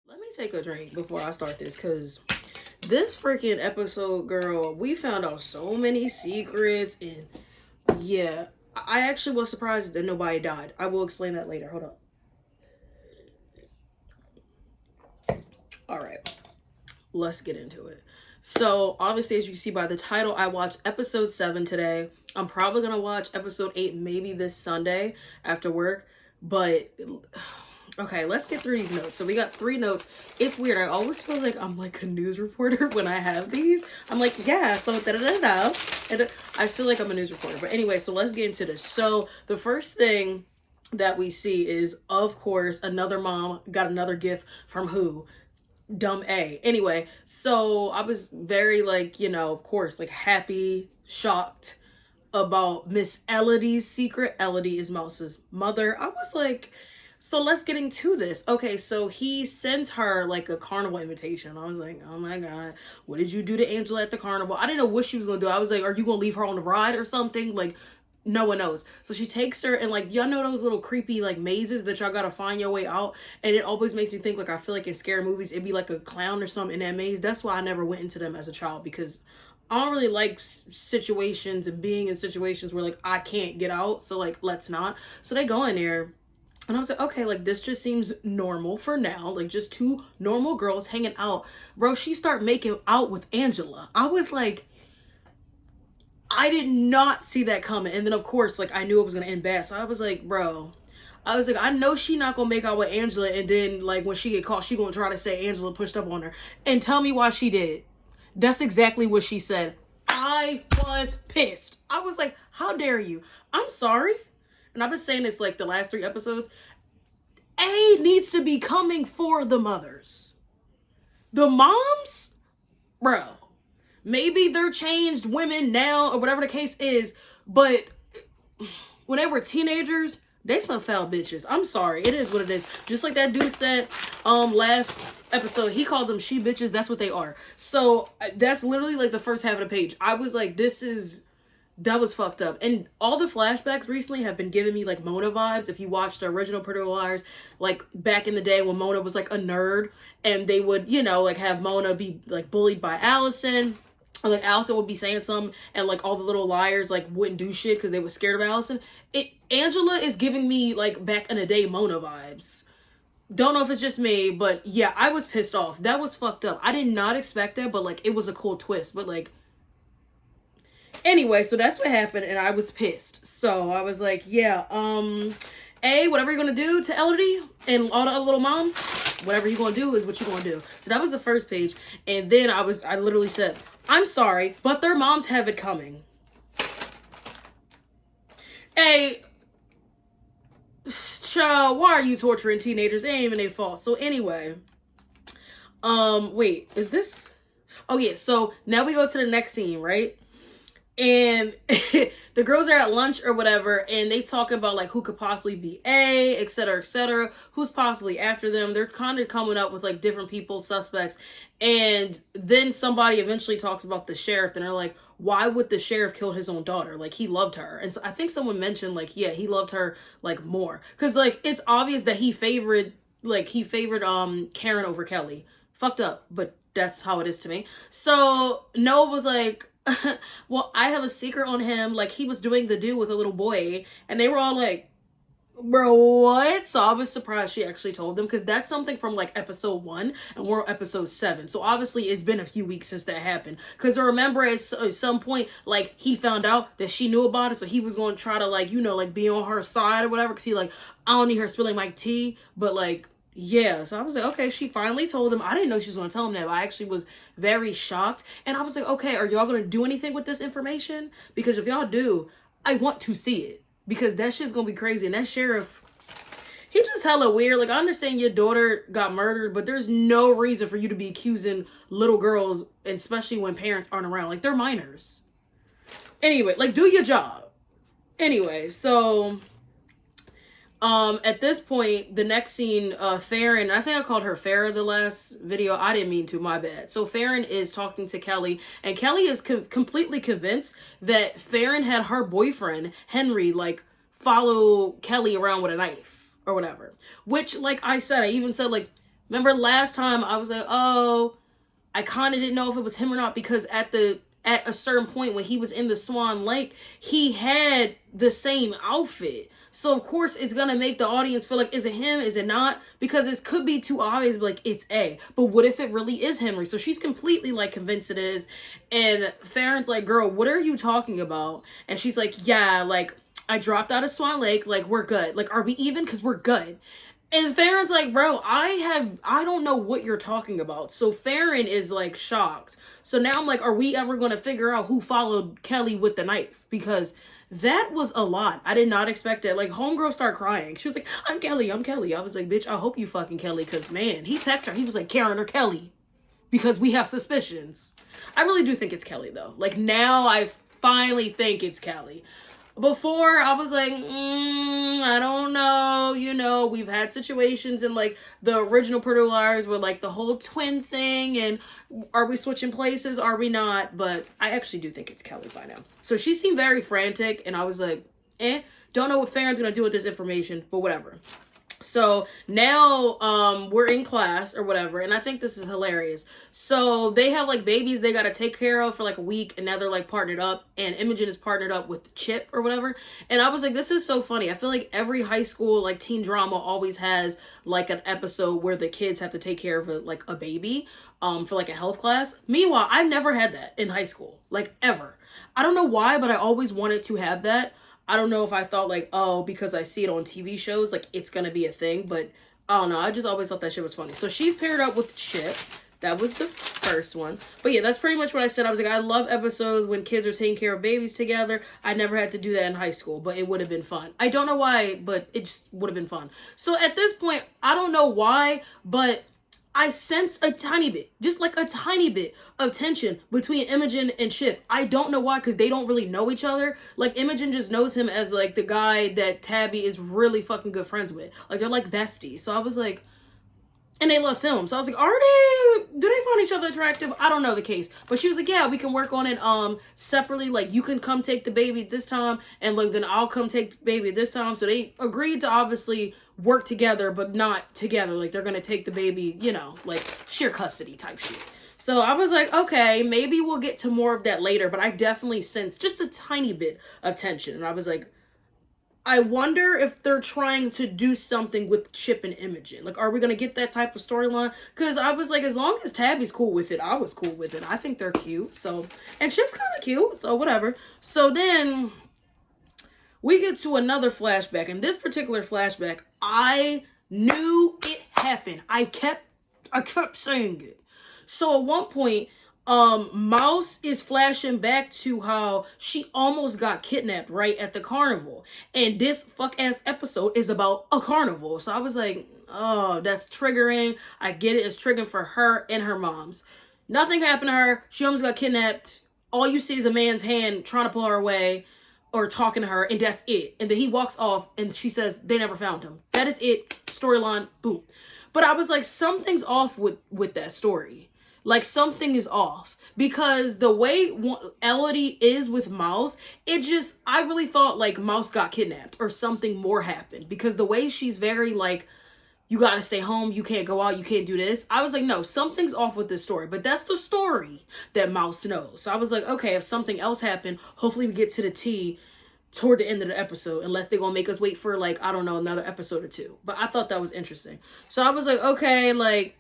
Let me take a drink before I start this, because this freaking episode, girl, we found out so many secrets, and yeah, I actually was surprised that nobody died. I will explain that later. Hold up. All right, let's get into it. So, obviously, as you can see by the title, I watched episode 7 today. I'm probably gonna watch episode 8 maybe this Sunday after work, but okay, let's get through these notes. So we got 3 notes. It's weird. I always feel like I'm like a news reporter when I have these. I'm like, yeah, so da da da da. And I feel like I'm a news reporter. But anyway, so let's get into this. So the first thing that we see is, of course, another mom got another gift from who? Dumb A. Anyway, so I was very like, of course, like happy, shocked about Miss Elodie's secret. Elodie is Mouse's mother. I was like, so let's get into this. Okay, so he sends her like a carnival invitation. I was like, oh my God, what did you do to Angela at the carnival? I didn't know what she was gonna do. I was like, are you gonna leave her on the ride or something? Like, no one knows. So she takes her, and like, y'all know those little creepy like mazes that y'all gotta find your way out. And it always makes me think, like, I feel like in scary movies it'd be like a clown or something in that maze. That's why I never went into them as a child, because I don't really like situations and being in situations where like I can't get out. So like, let's not. So they go in there, and I was like, okay, like this just seems normal for now. Like just two normal girls hanging out. Bro, she start making out with Angela. I was like, I did not see that coming. And then of course, like I knew it was gonna end bad. So I was like, bro, I was like, I know she not gonna make out with Angela, and then like when she get caught, she gonna try to say Angela pushed up on her. And tell me why she did. That's exactly what she said. I was pissed. I was like, how dare you? I'm sorry. And I've been saying this like the last 3 episodes. A needs to be coming for the mothers. The moms, bro, maybe they're changed women now or whatever the case is, but when they were teenagers, they some foul bitches. I'm sorry. It is what it is. Just like that dude said last episode, he called them she bitches. That's what they are. So that's literally like the first half of the page. I was like, that was fucked up. And all the flashbacks recently have been giving me like Mona vibes. If you watched the original Pretty Little Liars, like back in the day when Mona was like a nerd, and they would, like have Mona be like bullied by Allison. Or like Allison would be saying something, and like all the little liars like wouldn't do shit because they were scared of Allison. Angela is giving me like back in the day Mona vibes. Don't know if it's just me, but yeah, I was pissed off. That was fucked up. I did not expect that, but like it was a cool twist. But like, anyway, so that's what happened, and I was pissed. So I was like, yeah, whatever you're gonna do to Elodie and all the other little moms, whatever you're gonna do is what you're gonna do. So that was the first page, and then I literally said, I'm sorry, but their moms have it coming. Hey, child, why are you torturing teenagers? It ain't even their fault. So anyway, wait, is this? Oh yeah, so now we go to the next scene, right? And the girls are at lunch or whatever, and they talking about like who could possibly be A, etc., who's possibly after them. They're kind of coming up with like different people, suspects, and then somebody eventually talks about the sheriff, and they're like, why would the sheriff kill his own daughter? Like, he loved her. And so I think someone mentioned like, yeah, he loved her like more, because like it's obvious that he favored Karen over Kelly. Fucked up, but that's how it is to me. So Noah was like, well, I have a secret on him. Like, he was doing the do with a little boy, and they were all like, bro, what? So I was surprised she actually told them, because that's something from like episode 1, and we're on episode 7. So obviously it's been a few weeks since that happened, because I remember at some point like he found out that she knew about it, so he was going to try to like like be on her side or whatever, because he like, I don't need her spilling my tea, but like, yeah. So I was like, okay, she finally told him. I didn't know she was going to tell him that, but I actually was very shocked. And I was like, okay, are y'all going to do anything with this information? Because if y'all do, I want to see it, because that shit's going to be crazy. And that sheriff, he just hella weird. Like, I understand your daughter got murdered, but there's no reason for you to be accusing little girls, especially when parents aren't around. Like, they're minors. Anyway, like, do your job. Anyway, so at this point, the next scene, Farron, I think I called her Farrah the last video. I didn't mean to, my bad. So Farron is talking to Kelly, and Kelly is completely convinced that Farron had her boyfriend, Henry, like, follow Kelly around with a knife or whatever. Which, like I said, I even said, like, Remember last time I was like, oh, I kind of didn't know if it was him or not, because at a certain point when he was in the Swan Lake, he had the same outfit. So of course it's gonna make the audience feel like, is it him? Is it not? Because it could be too obvious, like it's A. But what if it really is Henry? So she's completely like convinced it is. And Farron's like, girl, what are you talking about? And she's like, yeah, like I dropped out of Swan Lake, like we're good. Like, are we even? Because we're good. And Farron's like, bro, I don't know what you're talking about. So Farron is like shocked. So now I'm like, are we ever going to figure out who followed Kelly with the knife? Because that was a lot. I did not expect it. Like, homegirl started crying. She was like, I'm Kelly, I'm Kelly. I was like, bitch, I hope you fucking Kelly. Because, man, he texted her. He was like, Karen or Kelly. Because we have suspicions. I really do think it's Kelly, though. Like, now I finally think it's Kelly. Before, I was like, I don't know. You know, we've had situations in like the original Pretty Liars with like the whole twin thing, and are we switching places? Are we not? But I actually do think it's Kelly by now. So she seemed very frantic, and I was like, don't know what Farron's gonna do with this information, but whatever. So now we're in class or whatever, and I think this is hilarious. So they have like babies they gotta take care of for like a week, and now they're like partnered up, and Imogen is partnered up with Chip or whatever. And I was like, this is so funny. I feel like every high school like teen drama always has like an episode where the kids have to take care of like a baby for like a health class. Meanwhile, I never had that in high school, like ever. I don't know why, but I always wanted to have that. I don't know if I thought like, oh, because I see it on TV shows, like it's gonna be a thing, but I don't know. I just always thought that shit was funny. So she's paired up with Chip. That was the first one. But yeah, that's pretty much what I said. I was like, I love episodes when kids are taking care of babies together. I never had to do that in high school, but it would have been fun. I don't know why, but it just would have been fun. So at this point, I don't know why, but I sense a tiny bit, just like a tiny bit of tension between Imogen and Chip. I don't know why, because they don't really know each other. Like, Imogen just knows him as, like, the guy that Tabby is really fucking good friends with. Like, they're, like, besties. So I was like, and they love film. So I was like, do they find each other attractive? I don't know the case. But she was like, yeah, we can work on it separately. Like, you can come take the baby this time, and like then I'll come take the baby this time. So they agreed to obviously work together, but not together. Like, they're gonna take the baby, you know, like share custody type shit. So I was like, okay, maybe we'll get to more of that later, but I definitely sensed just a tiny bit of tension. And I was like, I wonder if they're trying to do something with Chip and Imogen. Like, are we going to get that type of storyline? Because I was like, as long as Tabby's cool with it, I was cool with it. I think they're cute. So, and Chip's kind of cute. So, whatever. So then we get to another flashback. And this particular flashback, I knew it happened. I kept saying it. So at one point, Mouse is flashing back to how she almost got kidnapped right at the carnival, and this fuck ass episode is about a carnival. So I was like, oh, that's triggering. I get it. It's triggering for her and her mom's. Nothing happened to her. She almost got kidnapped. All you see is a man's hand trying to pull her away or talking to her, and that's it. And then he walks off, and she says they never found him. That is it. Storyline. Boom. But I was like, something's off with that story. Like, something is off, because the way Elodie is with Mouse, I really thought like Mouse got kidnapped or something more happened, because the way she's very like, you gotta stay home, you can't go out, you can't do this. I was like, no, something's off with this story, but that's the story that Mouse knows. So I was like, okay, if something else happened, hopefully we get to the T toward the end of the episode, unless they're gonna make us wait for like, I don't know, another episode or two. But I thought that was interesting. So I was like, okay, like,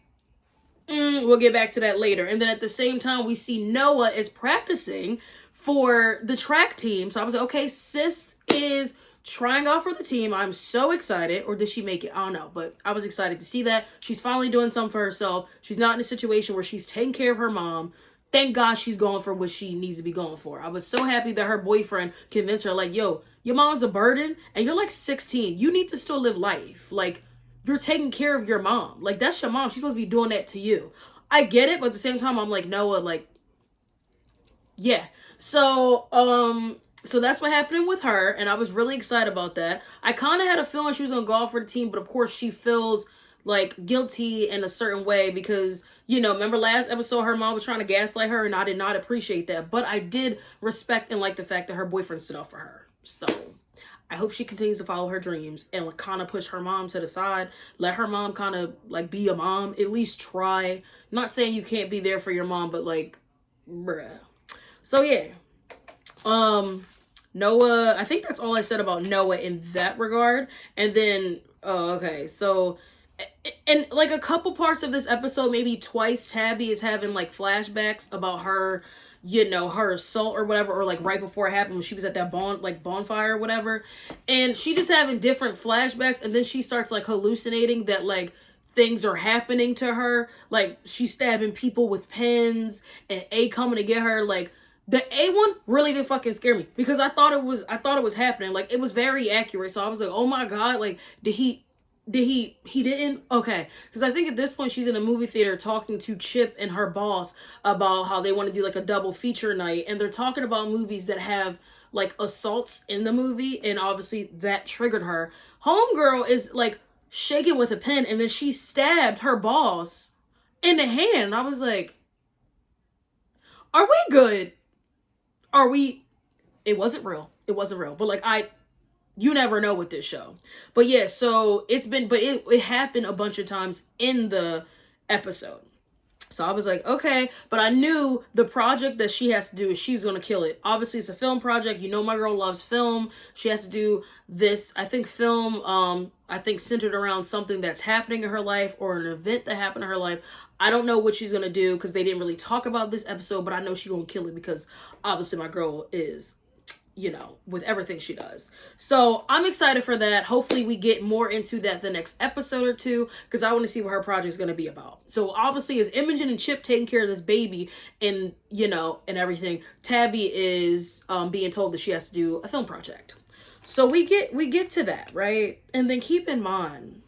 we'll get back to that later. And then at the same time, we see Noah is practicing for the track team. So I was like, okay, sis is trying out for the team. I'm so excited. Or did she make it? I don't know. But I was excited to see that. She's finally doing something for herself. She's not in a situation where she's taking care of her mom. Thank God she's going for what she needs to be going for. I was so happy that her boyfriend convinced her, like, yo, your mom's a burden and you're like 16. You need to still live life. Like, you're taking care of your mom. Like, that's your mom. She's supposed to be doing that to you. I get it, but at the same time, I'm like, Noah, like, yeah. So that's what happened with her, and I was really excited about that. I kind of had a feeling she was going to go off for the team, but of course she feels, like, guilty in a certain way because, you know, remember last episode her mom was trying to gaslight her, and I did not appreciate that. But I did respect and like the fact that her boyfriend stood up for her. So I hope she continues to follow her dreams and like kind of push her mom to the side. Let her mom kind of like be a mom. At least try. Not saying you can't be there for your mom, but like, bruh. So yeah. Noah, I think that's all I said about Noah in that regard. And then, okay, so, and like a couple parts of this episode, maybe twice, Tabby is having like flashbacks about her, you know, her assault or whatever, or like right before it happened when she was at that bonfire or whatever. And she just having different flashbacks, and then she starts like hallucinating that like things are happening to her. Like she's stabbing people with pens and A coming to get her. Like, the A one really didn't fucking scare me because I thought it was happening. Like it was very accurate. So I was like, oh my God, like he didn't? Okay. Because I think at this point she's in a movie theater talking to Chip and her boss about how they want to do like a double feature night. And they're talking about movies that have like assaults in the movie. And obviously that triggered her. Homegirl is like shaking with a pen, and then she stabbed her boss in the hand. I was like, are we good? Are we? It wasn't real. It wasn't real. But like you never know with this show. But yeah, so it happened a bunch of times in the episode. So I was like, okay, but I knew the project that she has to do is she's going to kill it. Obviously, it's a film project. You know, my girl loves film. She has to do this, I think, film, I think centered around something that's happening in her life or an event that happened in her life. I don't know what she's going to do because they didn't really talk about this episode, but I know she's going to kill it because obviously my girl is, you know, with everything she does. So I'm excited for that. Hopefully we get more into that the next episode or two, because I want to see what her project is going to be about. So obviously as Imogen and Chip taking care of this baby and, you know, and everything, Tabby is being told that she has to do a film project. So we get to that, right? And then keep in mind,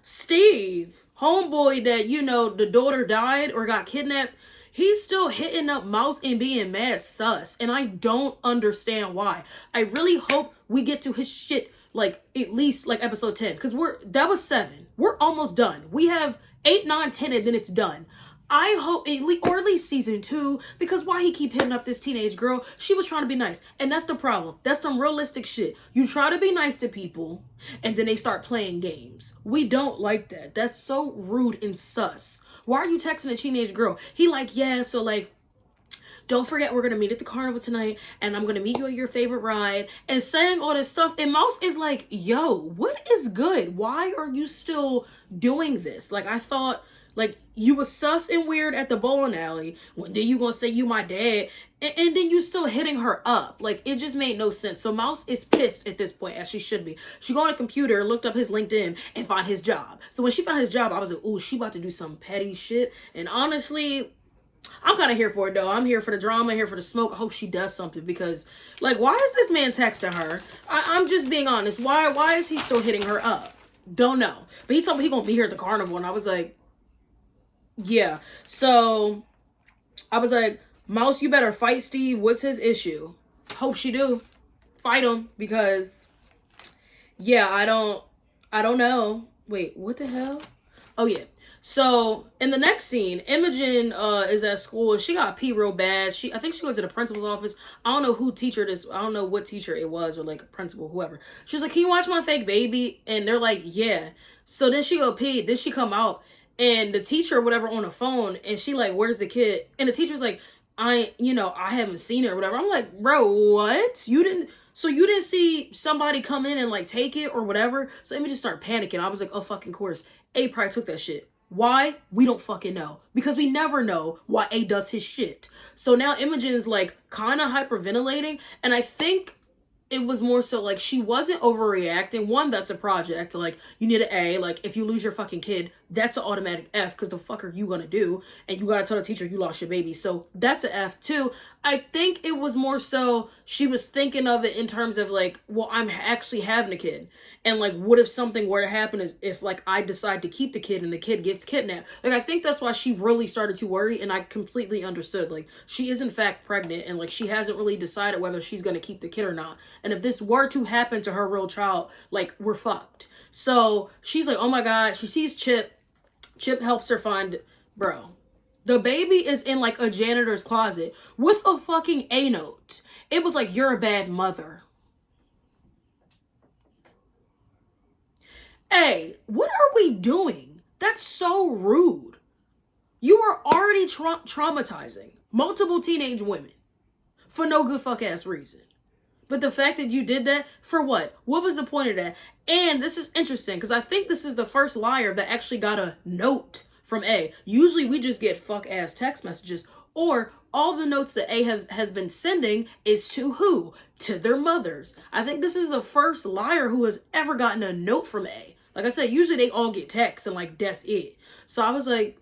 Steve, homeboy that, you know, the daughter died or got kidnapped, he's still hitting up Mouse and being mad sus. And I don't understand why. I really hope we get to his shit, like, at least, like, episode 10. Because that was 7. We're almost done. We have 8, 9, 10, and then it's done. I hope, or at least season 2, because why he keep hitting up this teenage girl? She was trying to be nice. And that's the problem. That's some realistic shit. You try to be nice to people, and then they start playing games. We don't like that. That's so rude and sus. Why are you texting a teenage girl? He like, yeah, so like, don't forget we're going to meet at the carnival tonight, and I'm going to meet you at your favorite ride, and saying all this stuff. And Mouse is like, yo, what is good? Why are you still doing this? Like, I thought, like, you was sus and weird at the bowling alley. When then you gonna say you my dad, and then you still hitting her up. Like, it just made no sense. So Mouse is pissed at this point, as she should be. She go on a computer, looked up his LinkedIn, and find his job. So when she found his job, I was like, ooh, she about to do some petty shit. And honestly, I'm kind of here for it, though. I'm here for the drama, here for the smoke. I hope she does something, because, like, why is this man texting her? I'm just being honest. Why is he still hitting her up? Don't know. But he told me he gonna be here at the carnival, and I was like, yeah. So I was like, Mouse, you better fight Steve. What's his issue? Hope she do. Fight him, because yeah, I don't know. Wait, what the hell? Oh yeah. So in the next scene, Imogen is at school and she got pee real bad. I think she went to the principal's office. I don't know who teacher this. I don't know what teacher it was, or like a principal, whoever. She was like, "Can you watch my fake baby?" And they're like, "Yeah." So then she go pee. Then she come out, and the teacher or whatever on the phone, and she like, "Where's the kid?" And the teacher's like, I haven't seen it or whatever. I'm like, bro, what? You didn't see somebody come in and like take it or whatever? So Imogen start panicking. I was like, oh fucking course. A probably took that shit. Why? We don't fucking know. Because we never know why A does his shit. So now Imogen is like kind of hyperventilating, and I think it was more so like she wasn't overreacting. One, that's a project. Like, you need an A. Like, if you lose your fucking kid, that's an automatic F, because the fuck are you gonna do? And you gotta tell the teacher you lost your baby. So that's an F too. I think it was more so she was thinking of it in terms of like, well, I'm actually having a kid. And like, what if something were to happen, is if like I decide to keep the kid and the kid gets kidnapped? Like, I think that's why she really started to worry, and I completely understood. Like, she is in fact pregnant, and like she hasn't really decided whether she's gonna keep the kid or not. And if this were to happen to her real child, like, we're fucked. So she's like, oh my God. She sees Chip. Chip helps her find, bro, the baby is in like a janitor's closet with a fucking A note. It was like, you're a bad mother. Hey, what are we doing? That's so rude. You are already traumatizing multiple teenage women for no good fuck ass reason. But the fact that you did that, for what? What was the point of that? And this is interesting because I think this is the first liar that actually got a note from A. Usually we just get fuck ass text messages, or all the notes that A has been sending is to who? To their mothers. I think this is the first liar who has ever gotten a note from A. Like I said, usually they all get texts and like that's it. So I was like,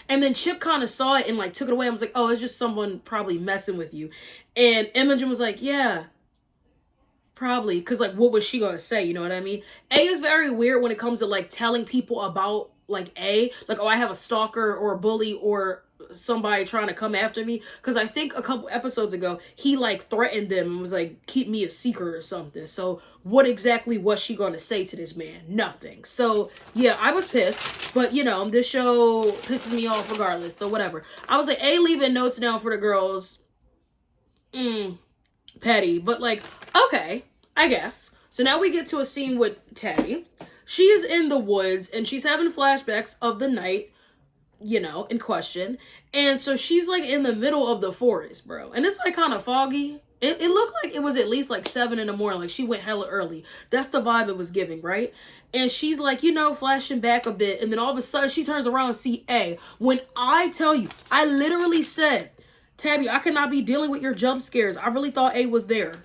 and then Chip kind of saw it and like took it away. I was like, oh, it's just someone probably messing with you. And Imogen was like, yeah, probably. Because like, what was she going to say? You know what I mean? A is very weird when it comes to like telling people about like A. Like, oh, I have a stalker or a bully or somebody trying to come after me. Because I think a couple episodes ago, he like threatened them and was like, keep me a secret or something. So what exactly was she going to say to this man? Nothing. So yeah, I was pissed. But you know, this show pisses me off regardless. So whatever. I was like, A, leaving notes down for the girls. Petty. But like, okay, I guess. So now we get to a scene with Tabby. She is in the woods and she's having flashbacks of the night, you know, in question. And so she's like in the middle of the forest, bro. And it's like kind of foggy. It looked like it was at least like 7 in the morning. Like she went hella early. That's the vibe it was giving, right? And she's like, you know, flashing back a bit. And then all of a sudden she turns around and see A. When I tell you, I literally said, Tabby, I cannot be dealing with your jump scares. I really thought A was there.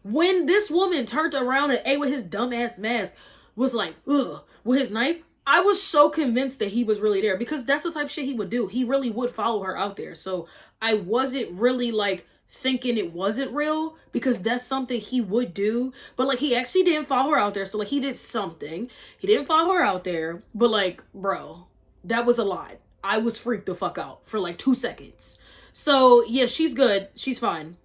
When this woman turned around and A with his dumbass mask was like, ugh, with his knife, I was so convinced that he was really there because that's the type of shit he would do. He really would follow her out there. So I wasn't really like thinking it wasn't real because that's something he would do. But like he actually didn't follow her out there. So like he did something. He didn't follow her out there. But like, bro, that was a lot. I was freaked the fuck out for like 2 seconds. So yeah, she's good. She's fine.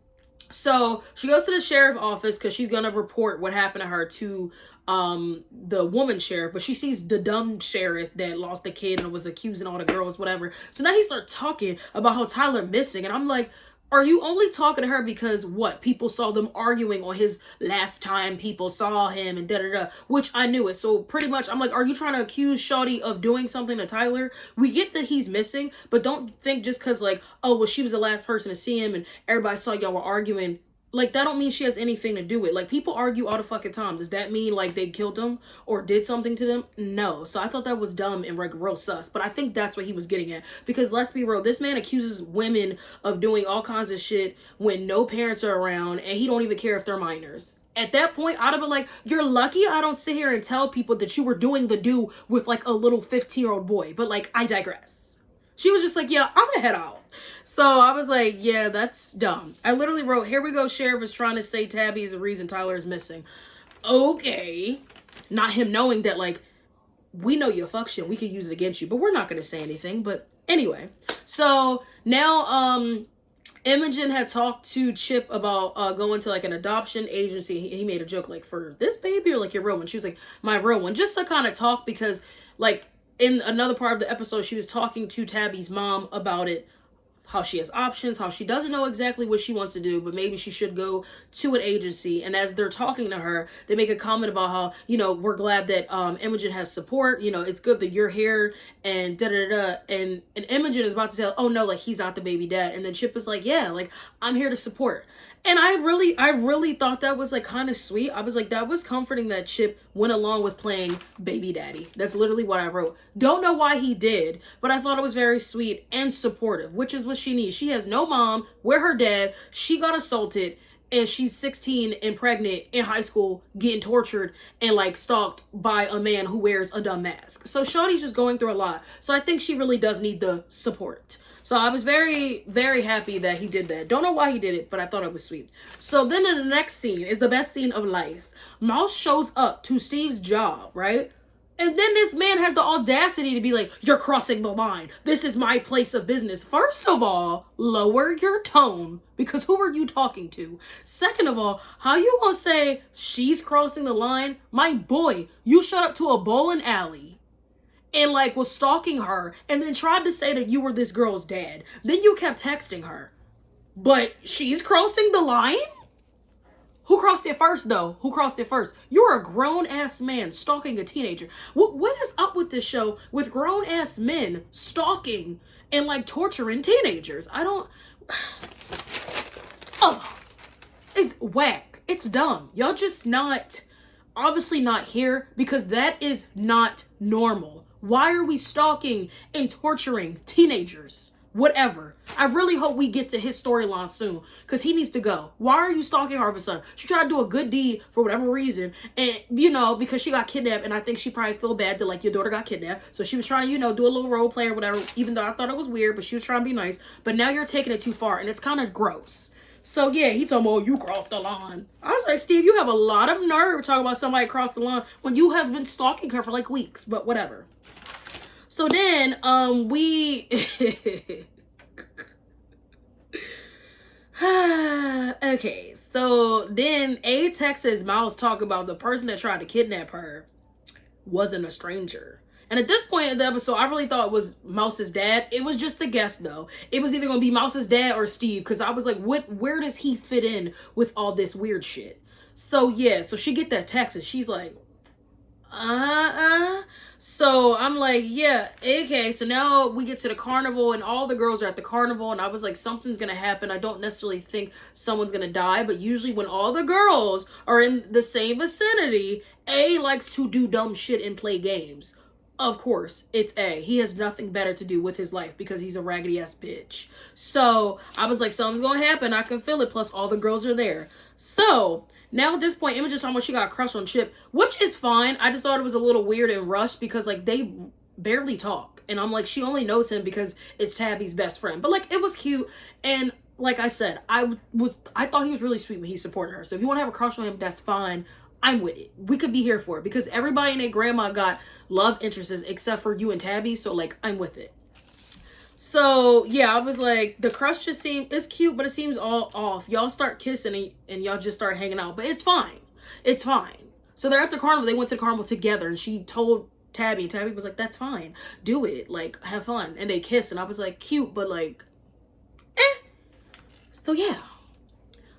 So she goes to the sheriff's office because she's going to report what happened to her to the woman sheriff. But she sees the dumb sheriff that lost the kid and was accusing all the girls, whatever. So now he starts talking about how Tyler missing. And I'm like, are you only talking to her because what? People saw them arguing on his last time people saw him and da-da-da, which I knew it. So pretty much I'm like, are you trying to accuse Shawty of doing something to Tyler? We get that he's missing, but don't think just because like, oh, well, she was the last person to see him and everybody saw y'all were arguing. Like, that don't mean she has anything to do with it. Like, people argue all the fucking time. Does that mean, like, they killed him or did something to them? No. So I thought that was dumb and, like, real sus. But I think that's what he was getting at. Because let's be real. This man accuses women of doing all kinds of shit when no parents are around and he don't even care if they're minors. At that point, I'd have been like, you're lucky I don't sit here and tell people that you were doing the do with, like, a little 15-year-old boy. But, like, I digress. She was just like, yeah, I'm gonna head out. So I was like, yeah, that's dumb. I literally wrote, here we go, sheriff is trying to say Tabby is the reason Tyler is missing. Okay. Not him knowing that, like, we know your fuck shit. We could use it against you, but we're not going to say anything. But anyway. So now Imogen had talked to Chip about going to, like, an adoption agency. He made a joke, like, for this baby or, like, your real one? She was like, my real one. Just to kind of talk because, like, in another part of the episode, she was talking to Tabby's mom about it, how she has options, how she doesn't know exactly what she wants to do, but maybe she should go to an agency. And as they're talking to her, they make a comment about how, you know, we're glad that Imogen has support. You know, it's good that you're here and da-da-da-da. And Imogen is about to say, oh no, like, he's not the baby dad. And then Chip is like, yeah, like, I'm here to support. And I really thought that was, like, kind of sweet. I was like, that was comforting that Chip went along with playing baby daddy. That's literally what I wrote. Don't know why he did, but I thought it was very sweet and supportive, which is what she needs. She has no mom. We're her dad. She got assaulted, and she's 16 and pregnant in high school, getting tortured and, like, stalked by a man who wears a dumb mask. So Shawty's just going through a lot. So I think she really does need the support. So I was very, very happy that he did that. Don't know why he did it, but I thought it was sweet. So then in the next scene is the best scene of life. Mouse shows up to Steve's job, right? And then this man has the audacity to be like, you're crossing the line. This is my place of business. First of all, lower your tone, because who are you talking to? Second of all, how you gonna say she's crossing the line? My boy, you showed up to a bowling alley and, like, was stalking her and then tried to say that you were this girl's dad. Then you kept texting her. But she's crossing the line? Who crossed it first, though? Who crossed it first? You're a grown-ass man stalking a teenager. What is up with this show with grown-ass men stalking and, like, torturing teenagers? I don't... Oh, it's whack. It's dumb. Y'all just not... Obviously not here, because that is not normal. Why are we stalking and torturing teenagers? Whatever. I really hope we get to his storyline soon, because he needs to go. Why are you stalking her of a son? She tried to do a good deed for whatever reason, and, you know, because she got kidnapped, and I think she probably feel bad that, like, your daughter got kidnapped, so she was trying to, you know, do a little role play or whatever, even though I thought it was weird, but she was trying to be nice. But now you're taking it too far, and it's kind of gross. So, yeah, he told me, oh, you crossed the line. I was like, Steve, you have a lot of nerve talking about somebody crossed the line when you have been stalking her for, like, weeks, but whatever. So then, okay, so then A texts Mouse talk about the person that tried to kidnap her wasn't a stranger. And at this point in the episode, I really thought it was Mouse's dad. It was just a guess, though. It was either going to be Mouse's dad or Steve, because I was like, where does he fit in with all this weird shit? So, yeah, so she get that text, and she's like, So I'm like, yeah, okay. So now we get to the carnival, and all the girls are at the carnival, and I was like, something's gonna happen. I don't necessarily think someone's gonna die, but usually when all the girls are in the same vicinity, A likes to do dumb shit and play games. Of course, it's A. He has nothing better to do with his life because he's a raggedy ass bitch. So I was like, something's gonna happen. I can feel it. Plus all the girls are there. So now at this point, Imogen talking about she got a crush on Chip, which is fine. I just thought it was a little weird and rushed because, like, they barely talk. And I'm like, she only knows him because it's Tabby's best friend. But, like, it was cute. And like I said, I thought he was really sweet when he supported her. So if you want to have a crush on him, that's fine. I'm with it. We could be here for it because everybody and their grandma got love interests except for you and Tabby. So, like, I'm with it. So, yeah, I was like, the crush just it's cute, but it seems all off. Y'all start kissing and y'all just start hanging out. But it's fine. It's fine. So they're at the carnival. They went to the carnival together, and she told Tabby, and Tabby was like, that's fine. Do it. Like, have fun. And they kissed, and I was like, cute, but like, So, yeah.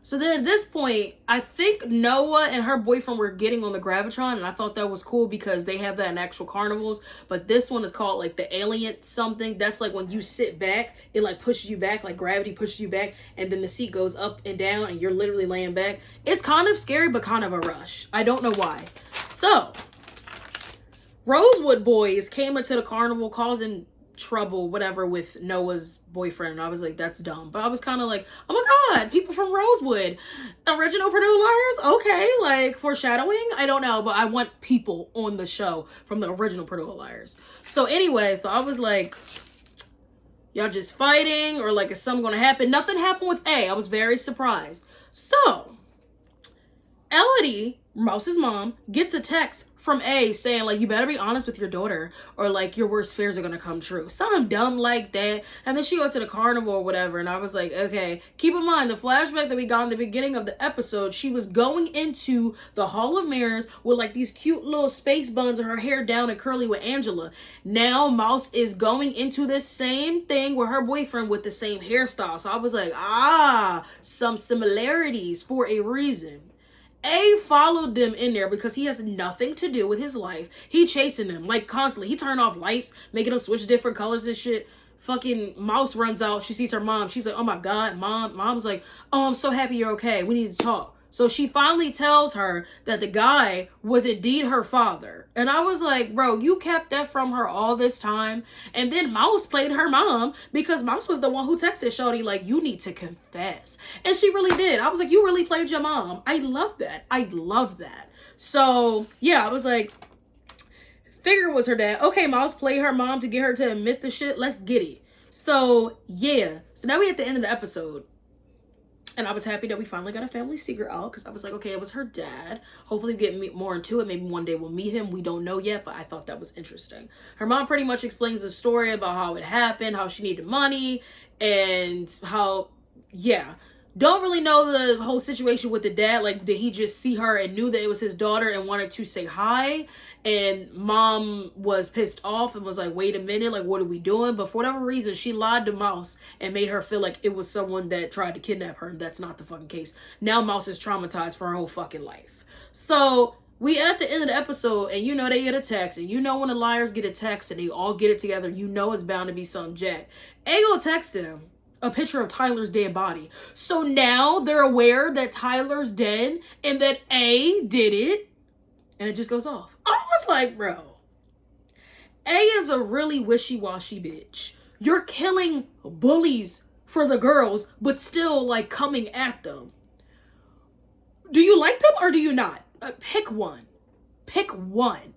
So then at this point, I think Noah and her boyfriend were getting on the Gravitron, and I thought that was cool because they have that in actual carnivals. But this one is called like the alien something. That's like when you sit back, it like pushes you back, like gravity pushes you back, and then the seat goes up and down, and you're literally laying back. It's kind of scary, but kind of a rush. I don't know why. So, Rosewood boys came into the carnival causing trouble, whatever, with Noah's boyfriend. And I was like, that's dumb. But I was kind of like, oh my god, people from Rosewood, original producers, okay, like foreshadowing, I don't know, but I want people on the show from the original producers. So anyway, so I was like, y'all just fighting, or like, is something gonna happen? Nothing happened with A. I was very surprised. So Elodie, Mouse's mom, gets a text from A saying, like, you better be honest with your daughter, or like your worst fears are gonna come true. Something dumb like that. And then she goes to the carnival or whatever, and I was like, okay. Keep in mind, the flashback that we got in the beginning of the episode, she was going into the Hall of Mirrors with like these cute little space buns and her hair down and curly with Angela. Now Mouse is going into the same thing with her boyfriend with the same hairstyle. So I was like, some similarities for a reason. A followed them in there because he has nothing to do with his life. He chasing them, like, constantly. He turned off lights, making them switch different colors and shit. Fucking Mouse runs out. She sees her mom. She's like, oh my god, mom. Mom's like, oh, I'm so happy you're okay. We need to talk. So she finally tells her that the guy was indeed her father. And I was like, bro, you kept that from her all this time. And then Mouse played her mom because Mouse was the one who texted Shorty, like, you need to confess. And she really did. I was like, you really played your mom. I love that. I love that. So, yeah, I was like, figure it was her dad. Okay, Mouse played her mom to get her to admit the shit. Let's get it. So, yeah. So now we at the end of the episode. And I was happy that we finally got a family secret out because I was like, okay, it was her dad. Hopefully we get more into it. Maybe one day we'll meet him. We don't know yet, but I thought that was interesting. Her mom pretty much explains the story about how it happened, how she needed money, and how, yeah. Don't really know the whole situation with the dad. Like, did he just see her and knew that it was his daughter and wanted to say hi? And mom was pissed off and was like, wait a minute, like, what are we doing? But for whatever reason, she lied to Mouse and made her feel like it was someone that tried to kidnap her. And that's not the fucking case. Now Mouse is traumatized for her whole fucking life. So we at the end of the episode, and you know they get a text, and you know when the liars get a text and they all get it together, you know it's bound to be some jack. A gonna text him a picture of Tyler's dead body. So now they're aware that Tyler's dead and that A did it, and it just goes off. I was like, bro, A is a really wishy-washy bitch. You're killing bullies for the girls, but still like coming at them. Do you like them or do you not? Pick one. Pick one.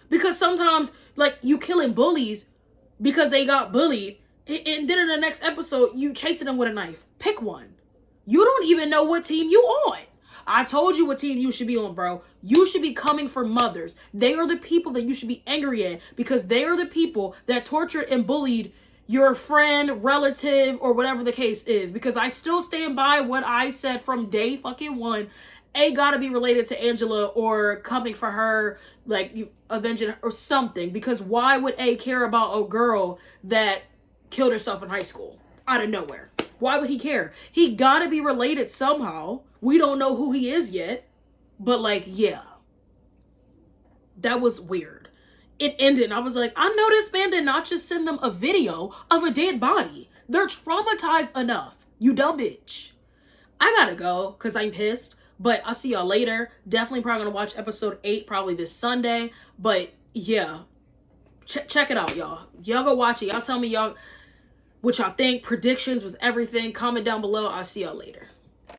Because sometimes, like, you killing bullies because they got bullied, and then in the next episode, you chasing them with a knife. Pick one. You don't even know what team you on. I told you what team you should be on, bro. You should be coming for mothers. They are the people that you should be angry at because they are the people that tortured and bullied your friend, relative, or whatever the case is. Because I still stand by what I said from day fucking one. A gotta be related to Angela or coming for her, like, you avenging her or something. Because why would A care about a girl that killed herself in high school out of nowhere? Why would he care? He gotta be related somehow. We don't know who he is yet, but like, yeah, that was weird. It ended and I was like, I know this man did not just send them a video of a dead body. They're traumatized enough. You dumb bitch. I gotta go because I'm pissed, but I'll see y'all later. Definitely probably gonna watch episode 8 probably this Sunday, but yeah, check it out, y'all. Y'all go watch it. Y'all tell me what y'all think, predictions with everything. Comment down below. I'll see y'all later.